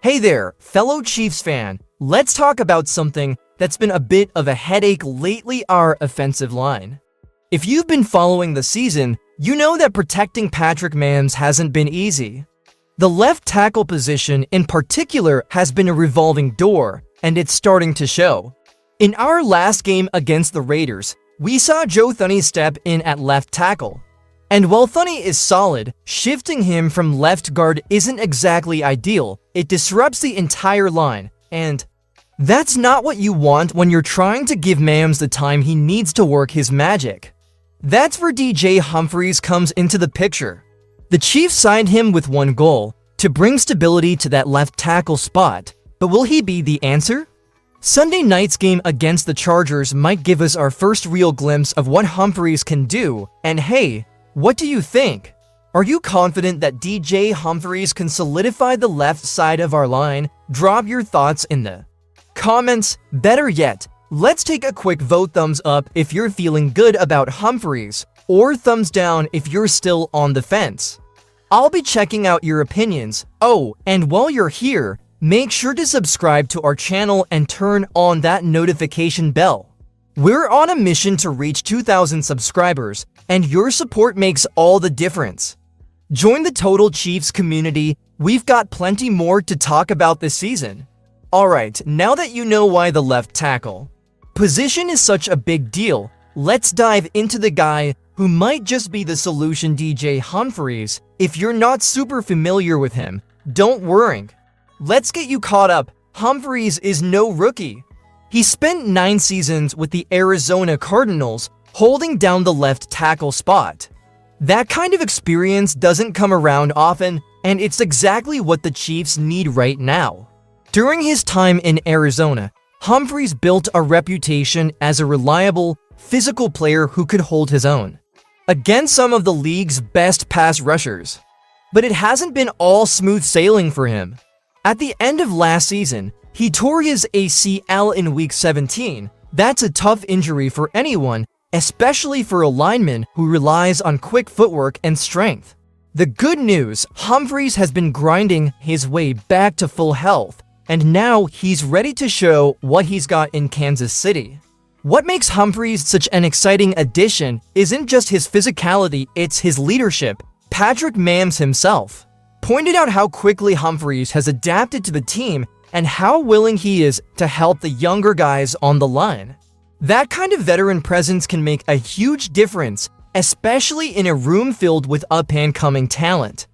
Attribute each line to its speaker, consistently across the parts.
Speaker 1: Hey there, fellow Chiefs fan. Let's talk about something that's been a bit of a headache lately, our offensive line. If you've been following the season, you know that protecting Patrick Mahomes hasn't been easy. The left tackle position in particular has been a revolving door, and it's starting to show. In our last game against the Raiders, we saw Joe Thuney step in at left tackle. And while Thuney is solid, shifting him from left guard isn't exactly ideal. It disrupts the entire line, and that's not what you want when you're trying to give Mahomes the time he needs to work his magic. That's where DJ Humphries comes into the picture. The Chiefs signed him with one goal, to bring stability to that left tackle spot, but will he be the answer? Sunday night's game against the Chargers might give us our first real glimpse of what Humphries can do, and hey, what do you think? Are you confident that DJ Humphries can solidify the left side of our line? Drop your thoughts in the comments. Better yet, let's take a quick vote. Thumbs up if you're feeling good about Humphries, or thumbs down if you're still on the fence. I'll be checking out your opinions. Oh, and while you're here, make sure to subscribe to our channel and turn on that notification bell. We're on a mission to reach 2,000 subscribers, and your support makes all the difference. Join the Total Chiefs community. We've got plenty more to talk about this season. Alright, now that you know why the left tackle position is such a big deal, let's dive into the guy who might just be the solution, DJ Humphries. If you're not super familiar with him, don't worry. Let's get you caught up. Humphries is no rookie. He spent 9 seasons with the Arizona Cardinals, holding down the left tackle spot. That kind of experience doesn't come around often, and it's exactly what the Chiefs need right now. During his time in Arizona, Humphries built a reputation as a reliable, physical player who could hold his own against some of the league's best pass rushers. But it hasn't been all smooth sailing for him. At the end of last season, he tore his ACL in Week 17. That's a tough injury for anyone, especially for a lineman who relies on quick footwork and strength. The good news, Humphries has been grinding his way back to full health, and now he's ready to show what he's got in Kansas City. What makes Humphries such an exciting addition isn't just his physicality, it's his leadership. Patrick Mahomes himself pointed out how quickly Humphries has adapted to the team and how willing he is to help the younger guys on the line. That kind of veteran presence can make a huge difference, especially in a room filled with up-and-coming talent.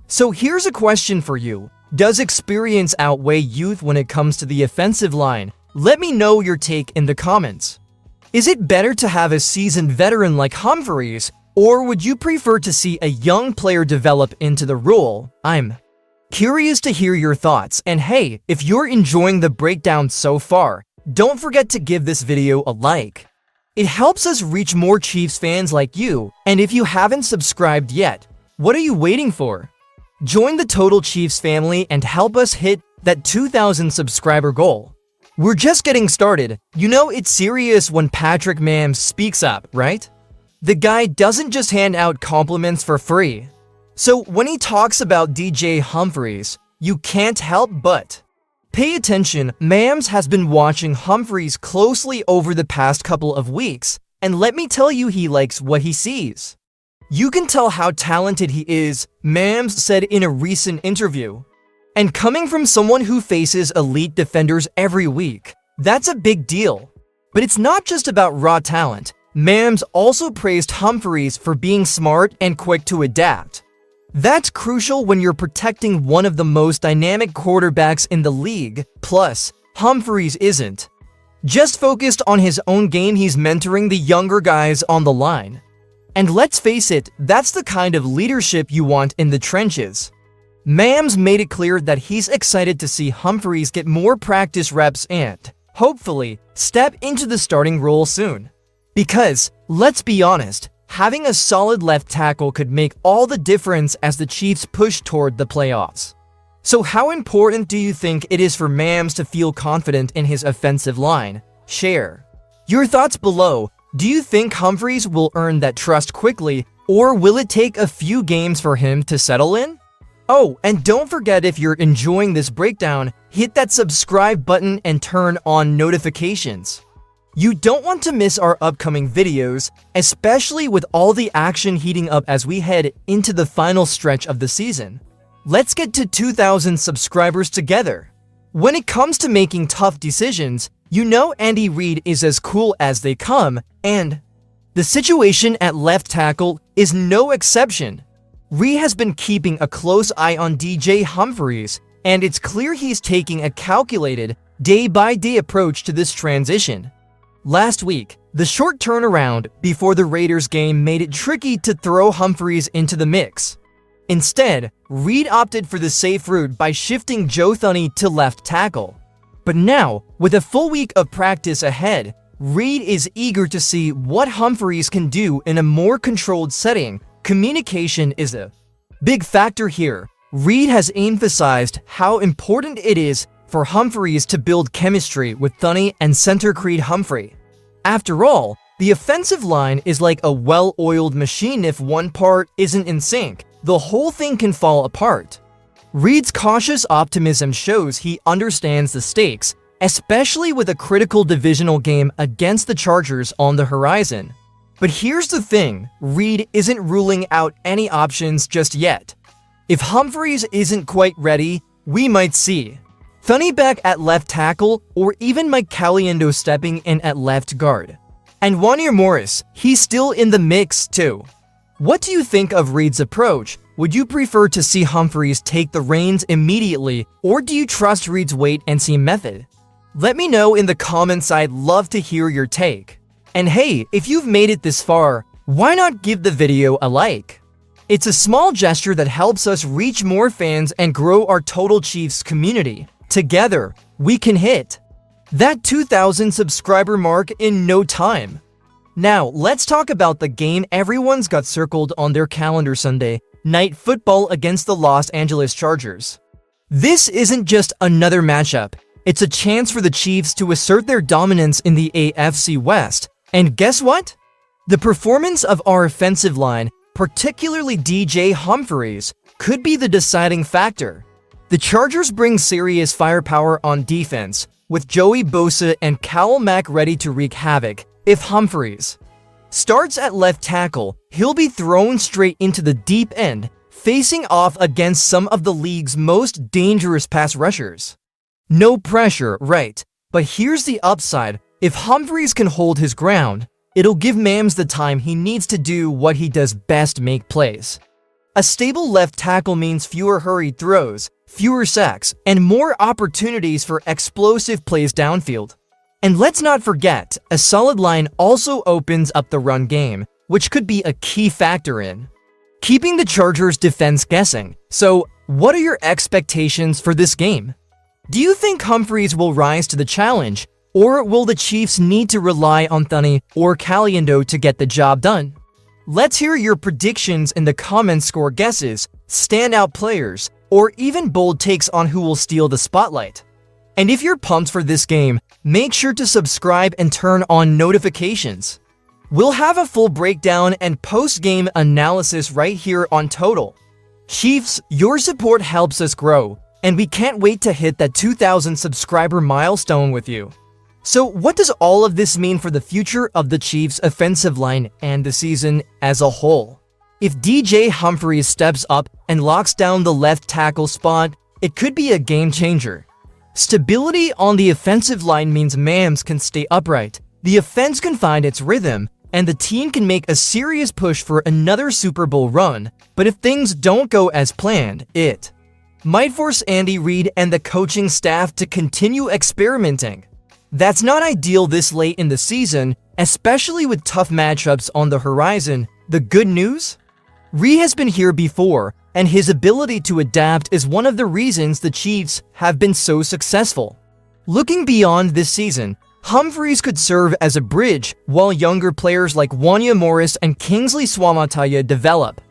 Speaker 1: So here's a question for you. Does experience outweigh youth when it comes to the offensive line? Let me know your take in the comments. Is it better to have a seasoned veteran like Humphries, or would you prefer to see a young player develop into the role? I'm curious to hear your thoughts, and hey, if you're enjoying the breakdown so far, don't forget to give this video a like. It helps us reach more Chiefs fans like you, and if you haven't subscribed yet, what are you waiting for? Join the Total Chiefs family and help us hit that 2,000 subscriber goal. We're just getting started. You know it's serious when Patrick Mahomes speaks up, right? The guy doesn't just hand out compliments for free. So when he talks about DJ Humphries, you can't help but pay attention. Mahomes has been watching Humphries closely over the past couple of weeks, and let me tell you, he likes what he sees. You can tell how talented he is, Mahomes said in a recent interview. And coming from someone who faces elite defenders every week, that's a big deal. But it's not just about raw talent. Mahomes also praised Humphries for being smart and quick to adapt. That's crucial when you're protecting one of the most dynamic quarterbacks in the league. Plus, Humphries isn't just focused on his own game, he's mentoring the younger guys on the line. And let's face it, that's the kind of leadership you want in the trenches. Mahomes made it clear that he's excited to see Humphries get more practice reps and, hopefully, step into the starting role soon. Because, let's be honest, having a solid left tackle could make all the difference as the Chiefs push toward the playoffs. So how important do you think it is for Mahomes to feel confident in his offensive line? Share your thoughts below. Do you think Humphries will earn that trust quickly, or will it take a few games for him to settle in? Oh, and don't forget, if you're enjoying this breakdown, hit that subscribe button and turn on notifications. You don't want to miss our upcoming videos, especially with all the action heating up as we head into the final stretch of the season. Let's get to 2,000 subscribers together. When it comes to making tough decisions, you know Andy Reid is as cool as they come, and the situation at left tackle is no exception. Reid has been keeping a close eye on DJ Humphries, and it's clear he's taking a calculated, day-by-day approach to this transition. Last week, the short turnaround before the Raiders game made it tricky to throw Humphries into the mix. Instead, Reid opted for the safe route by shifting Joe Thuney to left tackle. But now, with a full week of practice ahead, Reid is eager to see what Humphries can do in a more controlled setting. Communication is a big factor here. Reid has emphasized how important it is for Humphries to build chemistry with Thuney and center Reid Humphrey. After all, the offensive line is like a well-oiled machine. If one part isn't in sync, the whole thing can fall apart. Reid's cautious optimism shows he understands the stakes, especially with a critical divisional game against the Chargers on the horizon. But here's the thing, Reid isn't ruling out any options just yet. If Humphries isn't quite ready, we might see Thuney back at left tackle, or even Mike Caliendo stepping in at left guard. And Wanya Morris, he's still in the mix too. What do you think of Reid's approach? Would you prefer to see Humphries take the reins immediately, or do you trust Reid's wait-and-see method? Let me know in the comments. I'd love to hear your take. And hey, if you've made it this far, why not give the video a like? It's a small gesture that helps us reach more fans and grow our Total Chiefs community. Together, we can hit that 2,000 subscriber mark in no time. Now, let's talk about the game everyone's got circled on their calendar: Sunday Night Football against the Los Angeles Chargers. This isn't just another matchup. It's a chance for the Chiefs to assert their dominance in the AFC West. And guess what? The performance of our offensive line, particularly DJ Humphries, could be the deciding factor. The Chargers bring serious firepower on defense, with Joey Bosa and Khalil Mack ready to wreak havoc. If Humphries starts at left tackle, he'll be thrown straight into the deep end, facing off against some of the league's most dangerous pass rushers. No pressure, right? But here's the upside. If Humphries can hold his ground, it'll give Mahomes the time he needs to do what he does best: make plays. A stable left tackle means fewer hurried throws, fewer sacks, and more opportunities for explosive plays downfield. And let's not forget, a solid line also opens up the run game, which could be a key factor in keeping the Chargers' defense guessing. So, what are your expectations for this game? Do you think Humphries will rise to the challenge, or will the Chiefs need to rely on Thuney or Caliendo to get the job done? Let's hear your predictions in the comments. Score guesses, standout players, or even bold takes on who will steal the spotlight. And if you're pumped for this game, make sure to subscribe and turn on notifications. We'll have a full breakdown and post-game analysis right here on Total Chiefs. Your support helps us grow, and we can't wait to hit that 2,000 subscriber milestone with you. So what does all of this mean for the future of the Chiefs' offensive line and the season as a whole? If DJ Humphries steps up and locks down the left tackle spot, it could be a game changer. Stability on the offensive line means Mahomes can stay upright, the offense can find its rhythm, and the team can make a serious push for another Super Bowl run. But if things don't go as planned, it might force Andy Reid and the coaching staff to continue experimenting. That's not ideal this late in the season, especially with tough matchups on the horizon. The good news? Reid has been here before, and his ability to adapt is one of the reasons the Chiefs have been so successful. Looking beyond this season, Humphries could serve as a bridge while younger players like Wanya Morris and Kingsley Suamataia develop.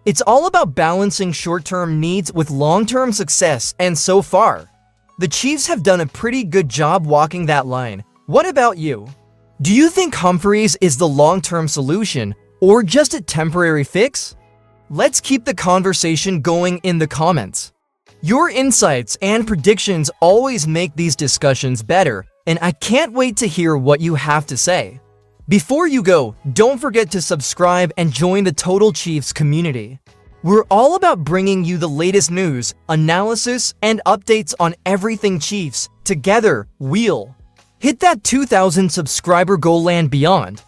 Speaker 1: It's all about balancing short-term needs with long-term success, and so far, the Chiefs have done a pretty good job walking that line. What about you? Do you think Humphries is the long-term solution, or just a temporary fix? Let's keep the conversation going in the comments. Your insights and predictions always make these discussions better, and I can't wait to hear what you have to say. Before you go, don't forget to subscribe and join the Total Chiefs community. We're all about bringing you the latest news, analysis, and updates on everything Chiefs. Together, we'll hit that 2,000 subscriber goal and beyond.